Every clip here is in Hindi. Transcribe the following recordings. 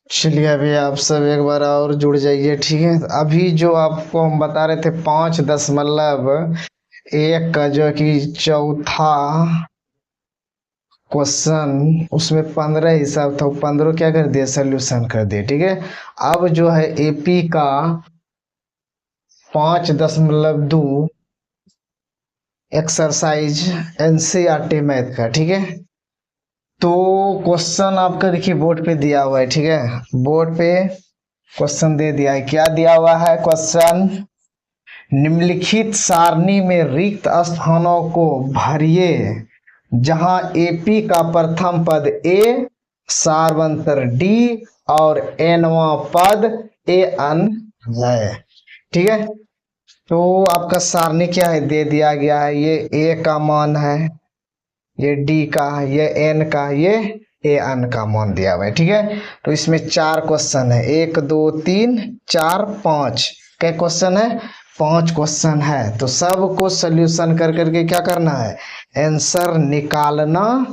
चलिए अभी आप सब एक बार और जुड़ जाइए, ठीक है। अभी जो आपको हम बता रहे थे 5.1 का जो कि चौथा क्वेश्चन, उसमें 15 हिसाब था, 15 क्या कर दिया, सोल्यूशन कर दिए, ठीक है। अब जो है एपी का 5.2 एक्सरसाइज एनसीईआरटी मैथ का, ठीक है। तो क्वेश्चन आपका देखिए बोर्ड पे दिया हुआ है, ठीक है। बोर्ड पे क्वेश्चन दे दिया है, क्या दिया हुआ है क्वेश्चन, निम्नलिखित सारणी में रिक्त स्थानों को भरिए जहां एपी का प्रथम पद ए, सारवंतर डी और एनवा पद ए अन है, ठीक है। तो आपका सारणी क्या है, दे दिया गया है। ये ए का मान है, ये डी का, ये एन का, ये ए अन का मान दिया हुआ है, ठीक है। तो इसमें 4 क्वेश्चन है, 1 2 3 4 5। क्या क्वेश्चन है, 5 क्वेश्चन है। तो सबको सोल्यूशन कर करके क्या करना है, आंसर निकालना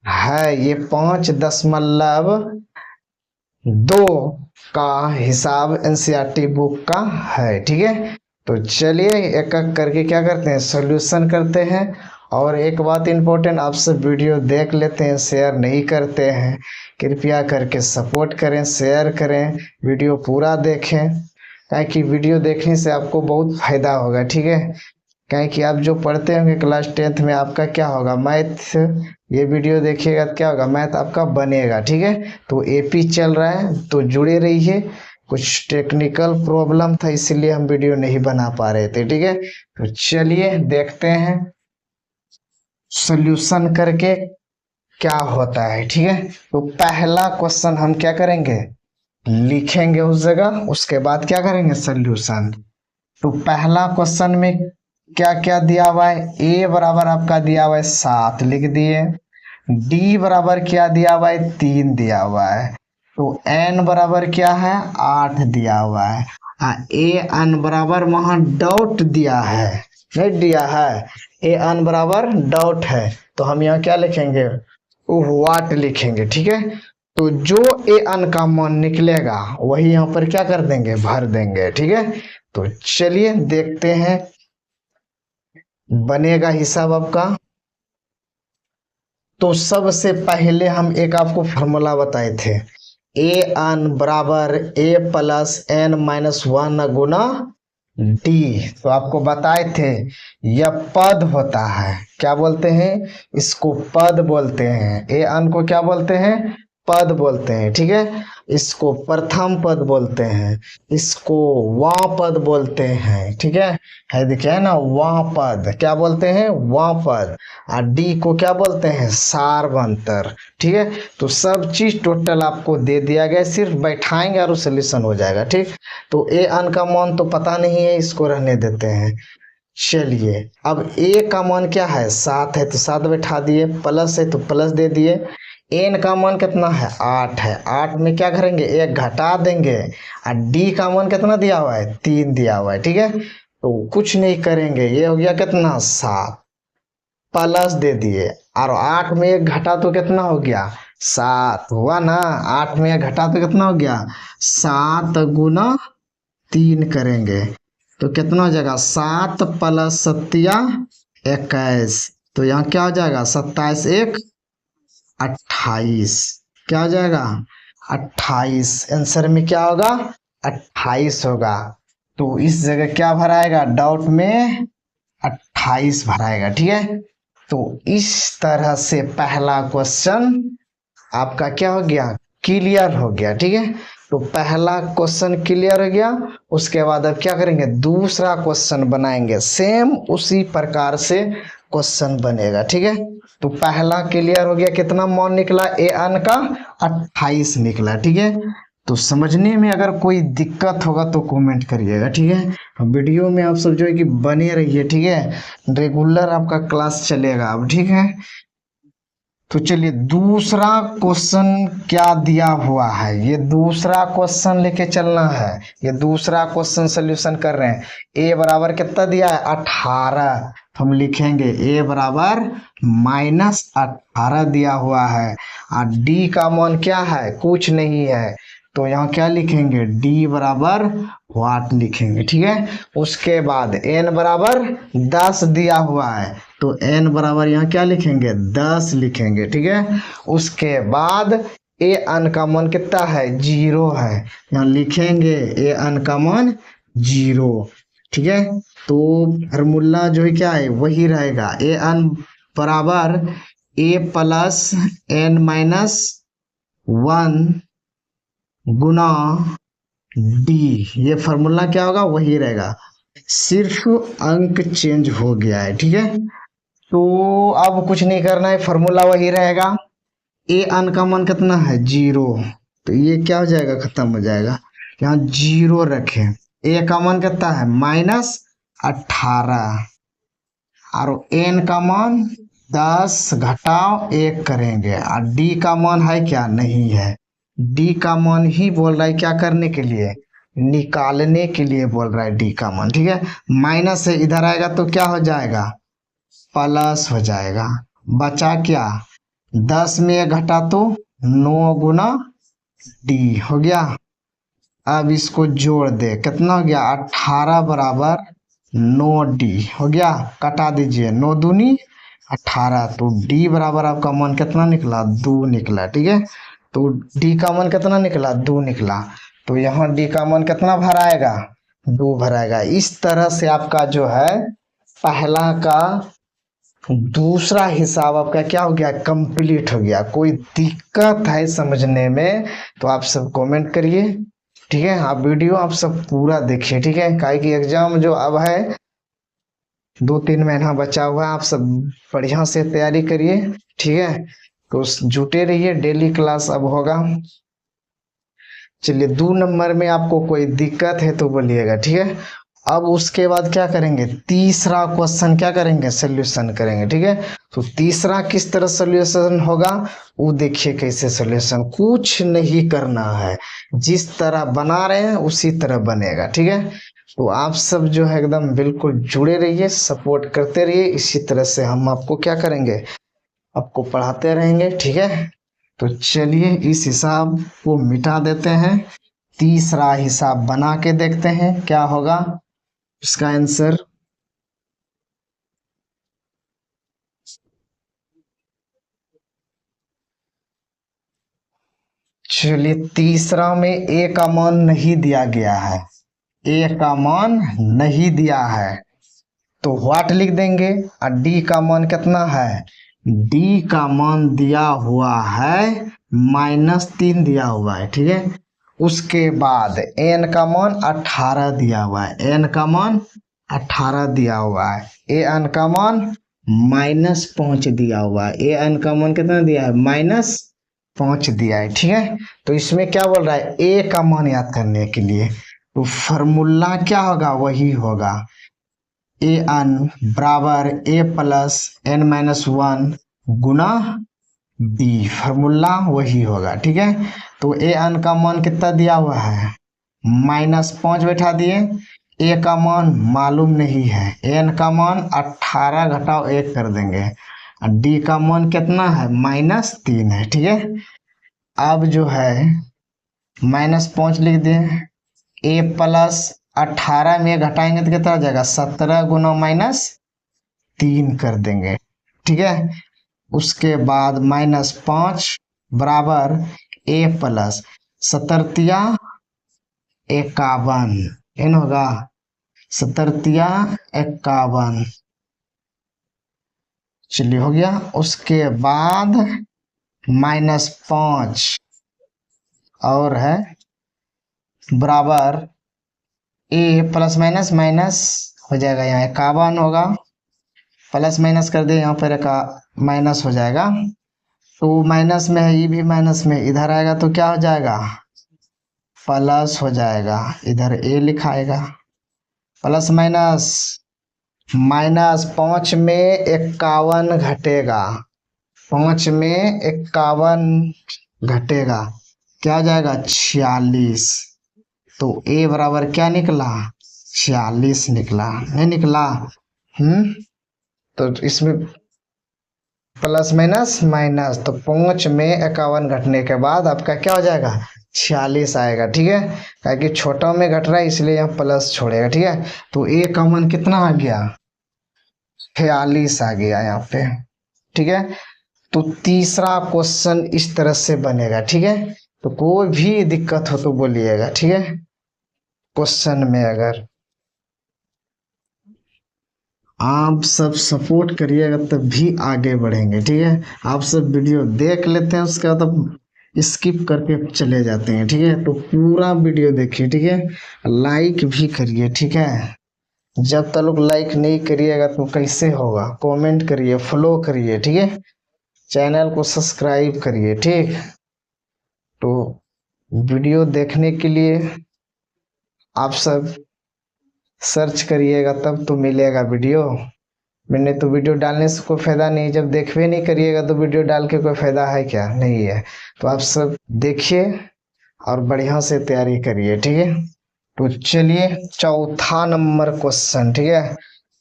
है। ये 5.2 का हिसाब एनसीईआरटी बुक का है, ठीक है। तो चलिए एक एक करके क्या करते हैं, सोल्यूशन करते हैं। और एक बात इम्पोर्टेंट, आप सब वीडियो देख लेते हैं, शेयर नहीं करते हैं, कृपया करके सपोर्ट करें, शेयर करें, वीडियो पूरा देखें। ताकि वीडियो देखने से आपको बहुत फायदा होगा, ठीक है। क्या कि आप जो पढ़ते होंगे क्लास 10th में, आपका क्या होगा, मैथ। ये वीडियो देखिएगा तो क्या होगा, मैथ आपका बनेगा, ठीक है। तो एपी चल रहा है तो जुड़े रहिए। कुछ टेक्निकल प्रॉब्लम था इसलिए हम वीडियो नहीं बना पा रहे थे, ठीक है। तो चलिए देखते हैं सोल्यूशन करके क्या होता है, ठीक है। तो पहला क्वेश्चन हम क्या करेंगे, लिखेंगे उस जगह, उसके बाद क्या करेंगे, सोल्यूशन। तो पहला क्वेश्चन में क्या क्या दिया हुआ है, ए बराबर आपका दिया हुआ है 7 लिख दिए, डी बराबर क्या दिया हुआ है 3 दिया हुआ है, तो एन बराबर क्या है 8 दिया हुआ है। ए अन बराबर वहां डॉट दिया है, नहीं दिया है, ए अन बराबर डॉट है। तो हम यहाँ क्या लिखेंगे, वाट लिखेंगे, ठीक है। तो जो ए अन का मान निकलेगा वही यहाँ पर क्या कर देंगे, भर देंगे, ठीक है। तो चलिए देखते हैं बनेगा हिसाब आपका। तो सबसे पहले हम एक आपको फॉर्मूला बताए थे, ए अन बराबर ए प्लस एन माइनस 1 गुना डी। तो आपको बताए थे यह पद होता है, क्या बोलते हैं इसको, पद बोलते हैं। ए अन को क्या बोलते हैं, पद बोलते हैं, ठीक है। इसको प्रथम पद बोलते हैं, इसको वां पद बोलते हैं, ठीक है देखिए है ना, वां पद क्या बोलते हैं, वां पद। और डी को क्या बोलते हैं, सारवंतर, ठीक है। तो सब चीज टोटल आपको दे दिया गया, सिर्फ बैठाएंगे और सोल्यूशन हो जाएगा, ठीक। तो ए अन का मान तो पता नहीं है, इसको रहने देते हैं। चलिए अब ए का मान क्या है, 7 है तो 7 बैठा दिए, प्लस है तो प्लस दे दिए। एन का मान कितना है, 8 है, 8 में क्या करेंगे, एक घटा देंगे। और डी का मान कितना दिया हुआ है, 3 दिया हुआ है, ठीक है। तो कुछ नहीं करेंगे, ये हो गया कितना 7, प्लस दे दिए। और 8 में एक घटा तो कितना हो गया, 7 हुआ ना। 8 में एक घटा तो कितना हो गया, 7 गुना 3 करेंगे तो कितना हो जाएगा, 7 प्लस 7 21। तो यहाँ क्या हो जाएगा, 27 1 28, क्या हो जाएगा 28। आंसर में क्या होगा, 28 होगा। तो इस जगह क्या भराएगा, डॉट में 28 भराएगा, ठीक है। तो इस तरह से पहला क्वेश्चन आपका क्या हो गया, क्लियर हो गया, ठीक है। तो पहला क्वेश्चन क्लियर हो गया। उसके बाद अब क्या करेंगे, दूसरा क्वेश्चन बनाएंगे, सेम उसी प्रकार से क्वेश्चन बनेगा, ठीक है। तो पहला क्लियर हो गया, कितना मान निकला ए अन का, 28 निकला, ठीक है। तो समझने में अगर कोई दिक्कत होगा तो कमेंट करिएगा, ठीक है। वीडियो में आप सब जो है कि बने रहिए, ठीक है। रेगुलर आपका क्लास चलेगा अब, ठीक है। तो चलिए दूसरा क्वेश्चन क्या दिया हुआ है, ये दूसरा क्वेश्चन लेके चलना है। ये दूसरा क्वेश्चन सोल्यूशन कर रहे हैं। ए बराबर कितना दिया है, 18। तो हम लिखेंगे ए बराबर -18 दिया हुआ है। और डी का मान क्या है, कुछ नहीं है। तो यहाँ क्या लिखेंगे, डी बराबर वाट लिखेंगे, ठीक है। उसके बाद एन बराबर 10 दिया हुआ है, तो एन बराबर यहाँ क्या लिखेंगे, 10 लिखेंगे, ठीक है। उसके बाद ए अनकॉमन कितना है, 0 है, यहाँ लिखेंगे ए अनकॉमन 0, ठीक है। तो फार्मूला जो है क्या है, वही रहेगा, ए अन बराबर ए प्लस एन माइनस 1 गुना डी, ये फार्मूला क्या होगा, वही रहेगा, सिर्फ अंक चेंज हो गया है, ठीक है। तो अब कुछ नहीं करना है, फार्मूला वही रहेगा। ए अनकॉमन कितना है, 0, तो ये क्या हो जाएगा, खत्म हो जाएगा, यहाँ 0 रखें। ए कॉमन कितना है, -18, और एन का मान 10 घटाओ 1 करेंगे, और डी का मान है क्या, नहीं है। डी का मान ही बोल रहा है क्या करने के लिए, निकालने के लिए बोल रहा है डी का मान, ठीक है। माइनस से इधर आएगा तो क्या हो जाएगा, प्लस हो जाएगा। बचा क्या, 10 में 1 घटा तो 9 गुना डी हो गया। अब इसको जोड़ दे, कितना हो गया, 18 बराबर 9 डी हो गया। कटा दीजिए, 9 दूनी 18, तो डी बराबर आपका मान कितना निकला, 2 निकला, ठीक है। तो डी का मान कितना निकला, 2 निकला, तो यहाँ डी का मान कितना भराएगा, 2 भराएगा। इस तरह से आपका जो है पहला का दूसरा हिसाब आपका क्या हो गया, कंप्लीट हो गया। कोई दिक्कत है समझने में तो आप सब कमेंट करिए, ठीक है। आप वीडियो आप सब पूरा देखिए, ठीक है, काहे कि एग्जाम जो अब है 2-3 महीना बचा हुआ है, आप सब बढ़िया से तैयारी करिए, ठीक है। तो जुटे रहिए, डेली क्लास अब होगा। चलिए 2 नंबर में आपको कोई दिक्कत है तो बोलिएगा, ठीक है। अब उसके बाद क्या करेंगे, तीसरा क्वेश्चन क्या करेंगे, सोल्यूशन करेंगे, ठीक है। तो तीसरा किस तरह सोल्यूशन होगा वो देखिए, कैसे सोल्यूशन, कुछ नहीं करना है, जिस तरह बना रहे हैं उसी तरह बनेगा, ठीक है। तो आप सब जो है एकदम बिल्कुल जुड़े रहिए, सपोर्ट करते रहिए, इसी तरह से हम आपको क्या करेंगे, आपको पढ़ाते रहेंगे, ठीक है। तो चलिए इस हिसाब को मिटा देते हैं, तीसरा हिसाब बना के देखते हैं क्या होगा इसका आंसर। चलिए तीसरा में ए का मान नहीं दिया गया है, ए का मान नहीं दिया है, तो व्हाट लिख देंगे, और डी का मान कितना है, डी का मान दिया हुआ है -3 दिया हुआ है, ठीक है। उसके बाद एन का मान 18 दिया हुआ है, एन का मान 18 दिया हुआ है, ए एन का मान -5 दिया हुआ है, ए एन का मान कितना दिया है, -5 दिया है, ठीक है। तो इसमें क्या बोल रहा है, ए का मान याद करने के लिए तो फॉर्मूला क्या होगा, वही होगा, ए एन बराबर ए प्लस एन -1 गुना बी, फार्मूला वही होगा, ठीक है। तो ए एन का मान कितना दिया हुआ है, -5 बैठा दिए, ए का मान मालूम नहीं है, एन का मान 18 घटाओ 1 कर देंगे, और डी का मान कितना है, -3 है, ठीक है। अब जो है -5 लिख दिए, ए प्लस 18 में घटाएंगे तो कितना हो जाएगा, 17 गुना -3 कर देंगे, ठीक है। उसके बाद -5 बराबर ए प्लस 17 51, एन होगा 17 51, चलिए हो गया। उसके बाद -5 और है बराबर ए प्लस माइनस माइनस हो जाएगा, यहाँ 51 होगा, प्लस माइनस कर दे, यहाँ पर माइनस हो जाएगा, तो माइनस में है, ये भी माइनस में, इधर आएगा तो क्या हो जाएगा, प्लस हो जाएगा, इधर ए लिखाएगा, प्लस माइनस -5 में 51 घटेगा, 5 में 51 घटेगा, क्या हो जाएगा 46, तो ए बराबर क्या निकला, 46 निकला, नहीं निकला, तो इसमें प्लस माइनस माइनस, तो 5 में 51 घटने के बाद आपका क्या हो जाएगा, 46 आएगा। ठीक है, क्योंकि छोटा में घट रहा है इसलिए यहाँ प्लस छोड़ेगा। ठीक है, तो ए का मान कितना आ गया, 46 आ गया यहाँ पे। ठीक है, तो तीसरा क्वेश्चन इस तरह से बनेगा। ठीक है, तो कोई भी दिक्कत हो तो बोलिएगा। ठीक है, क्वेश्चन में अगर आप सब सपोर्ट करिएगा तब भी आगे बढ़ेंगे। ठीक है, आप सब वीडियो देख लेते हैं उसके बाद अब स्किप करके चले जाते हैं। ठीक है, तो पूरा वीडियो देखिए। ठीक है, लाइक भी करिए। ठीक है, जब तक लोग लाइक नहीं करिएगा तो कैसे होगा, कमेंट करिए, फॉलो करिए। ठीक है, चैनल को सब्सक्राइब करिए। ठीक, तो वीडियो देखने के लिए आप सब सर्च करिएगा तब तो मिलेगा वीडियो। मैंने तो वीडियो डालने से कोई फायदा नहीं, जब देखवे नहीं करिएगा तो वीडियो डाल के कोई फायदा है क्या, नहीं है। तो आप सब देखिए और बढ़िया से तैयारी करिए। ठीक है, तो चलिए चौथा नंबर क्वेश्चन। ठीक है,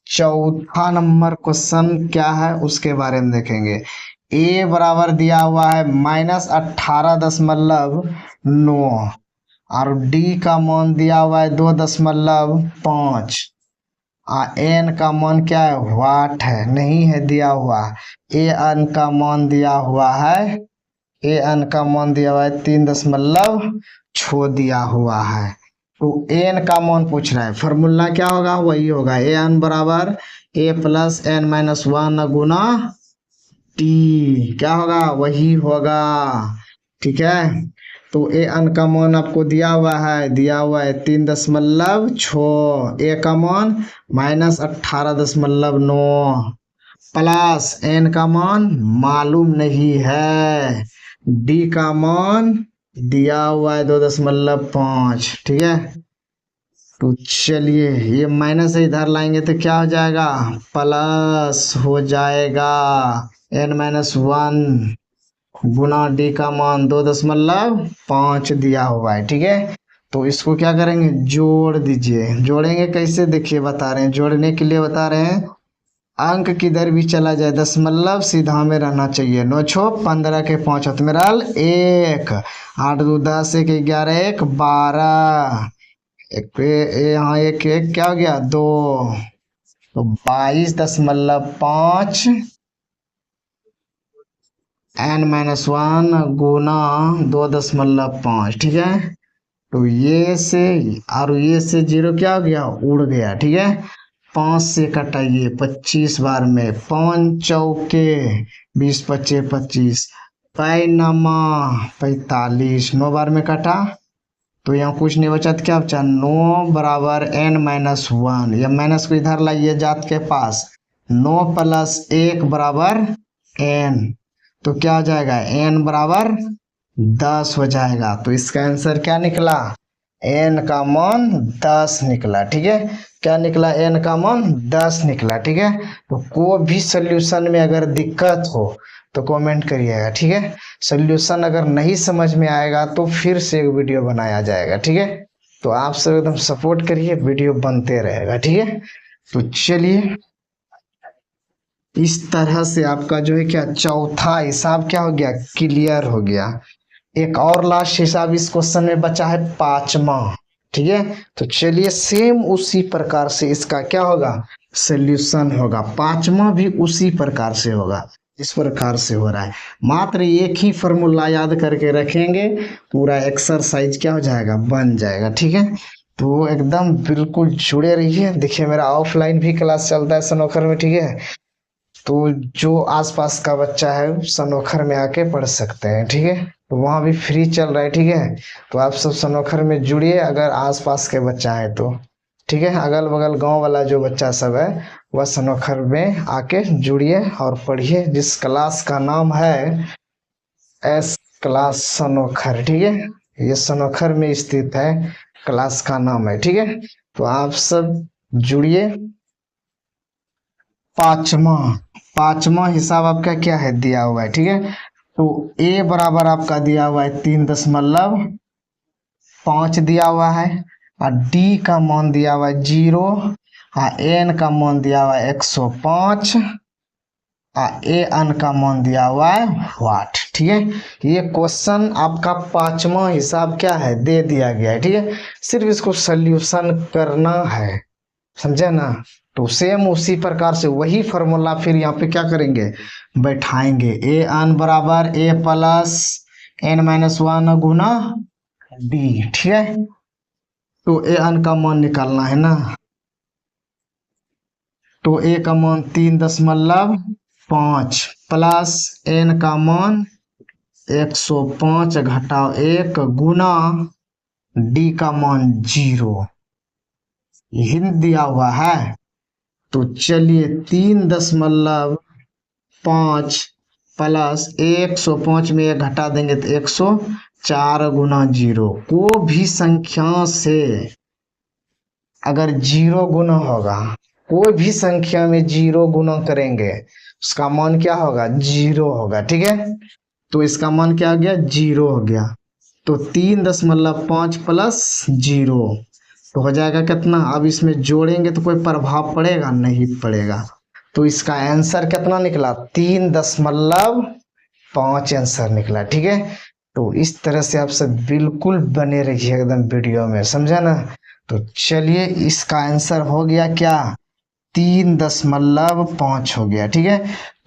चौथा नंबर क्वेश्चन क्या है उसके बारे में देखेंगे। ए बराबर दिया हुआ है -18.9 और डी का मान दिया हुआ है 2.5। एन का मान क्या है, वाट है, नहीं है दिया हुआ। ए एन का मान दिया हुआ है, ए एन का मान दिया हुआ है 3.6 दिया हुआ है। तो एन का मान पूछ रहा है, फॉर्मूला क्या होगा, वही होगा ए एन बराबर ए प्लस एन माइनस 1 गुना टी। क्या होगा, वही होगा। ठीक है, तो ए एन का मान आपको दिया हुआ है 3.6, ए का मान -18.9 प्लस एन का मान मालूम नहीं है, डी का मान दिया हुआ है 2.5। ठीक है, तो चलिए ये माइनस से इधर लाएंगे तो क्या हो जाएगा, प्लस हो जाएगा n-1 गुना डी का मान 2.5 दिया हुआ है। ठीक है, तो इसको क्या करेंगे, जोड़ दीजिए। जोड़ेंगे कैसे, देखिए बता रहे हैं, जोड़ने के लिए बता रहे हैं अंक किधर भी चला जाए दशमलव सीधा में रहना चाहिए। 9 छो 15 के 5 हतमेराल 1, 8 2 10, 1 11, 1 12, यहाँ एक एक क्या हो गया 2, तो 22.5 n-1 गुना 2.5। ठीक है, तो ये से और ये से 0 क्या हो गया, उड़ गया। ठीक है, 5 से कटाइए 25 बार में, 5 चौके 20 25 25, 45 9 बार में कटा तो यहाँ कुछ नहीं बचा, तो क्या बचा 9 बराबर n-1। या माइनस को इधर लाइए जात के पास, 9 + 1 बराबर n, तो क्या हो जाएगा n बराबर 10 हो जाएगा। तो इसका आंसर क्या निकला, n का मान 10 निकला। ठीक है, क्या निकला, n का मान 10 निकला। ठीक है, तो कोई भी सोल्यूशन में अगर दिक्कत हो तो कमेंट करिएगा। ठीक है, सोल्यूशन अगर नहीं समझ में आएगा तो फिर से एक वीडियो बनाया जाएगा। ठीक है, तो आप सब एकदम सपोर्ट करिए, वीडियो बनते रहेगा। ठीक है, तो चलिए इस तरह से आपका जो है क्या चौथा हिसाब क्या हो गया, क्लियर हो गया। एक और लास्ट हिसाब इस क्वेश्चन में बचा है, पांचवा। ठीक है, तो चलिए सेम उसी प्रकार से इसका क्या होगा, सोल्यूशन होगा। पांचवा भी उसी प्रकार से होगा, इस प्रकार से हो रहा है। मात्र एक ही फॉर्मूला याद करके रखेंगे, पूरा एक्सरसाइज क्या हो जाएगा, बन जाएगा। ठीक है, तो एकदम बिल्कुल जुड़े रहिए। देखिए मेरा ऑफलाइन भी क्लास चलता है सनोखर में। ठीक है, तो जो आसपास का बच्चा है सनोखर में आके पढ़ सकते हैं। ठीक है, तो वहाँ भी फ्री चल रहा है। ठीक है, तो आप सब सनोखर में जुड़िए अगर आसपास के बच्चा है तो। ठीक है, अगल बगल गांव वाला जो बच्चा सब है वह सनोखर में आके जुड़िए और पढ़िए, जिस क्लास का नाम है एस क्लास सनोखर। ठीक है, ये सनोखर में स्थित है, क्लास का नाम है। ठीक है, तो आप सब जुड़िए। पांचवा हिसाब आपका क्या है, दिया हुआ है। ठीक है, तो ए बराबर आपका दिया हुआ है 3.5 दिया हुआ है, और डी का मान दिया हुआ है 0, और एन का मान दिया हुआ है 105, और ए एन का मान दिया हुआ है वाट। ठीक है, ये क्वेश्चन आपका 5वां हिसाब क्या है दे दिया गया है। ठीक है, सिर्फ इसको सोल्यूशन करना है, समझे ना। तो सेम उसी प्रकार से वही फॉर्मूला फिर यहाँ पे क्या करेंगे, बैठाएंगे। ए एन बराबर ए प्लस एन माइनस वन गुना डी। ठीक है, तो ए एन का मान निकालना है ना, तो ए का मान 3.5 प्लस एन का मान 105 घटाओ 1 गुना डी का मान 0 हिंट दिया हुआ है। तो चलिए 3.5 प्लस 105 में 1 घटा देंगे तो 104 गुना 0। को भी संख्या से अगर 0 गुना होगा, कोई भी संख्या में 0 गुना करेंगे उसका मान क्या होगा, 0 होगा। ठीक है, तो इसका मान क्या हो गया, 0 हो गया। तो 3.5 प्लस 0 तो हो जाएगा कितना। अब इसमें जोड़ेंगे तो कोई प्रभाव पड़ेगा, नहीं पड़ेगा। तो इसका आंसर कितना निकला, 3.5 आंसर निकला। ठीक है, तो इस तरह से आप सब बिल्कुल बने रहिए एकदम वीडियो में, समझा ना। तो चलिए इसका आंसर हो गया क्या, 3.5 हो गया। ठीक है,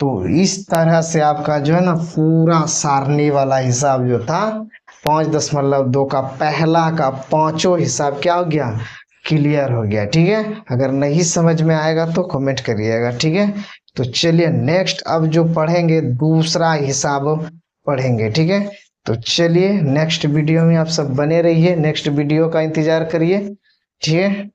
तो इस तरह से आपका जो है ना पूरा सारणी वाला हिसाब जो था 5.2 का पहला का पांचों हिसाब क्या हो गया, क्लियर हो गया। ठीक है, अगर नहीं समझ में आएगा तो कमेंट करिएगा। ठीक है, तो चलिए नेक्स्ट अब जो पढ़ेंगे दूसरा हिसाब पढ़ेंगे। ठीक है, तो चलिए नेक्स्ट वीडियो में आप सब बने रहिए, नेक्स्ट वीडियो का इंतजार करिए। ठीक है।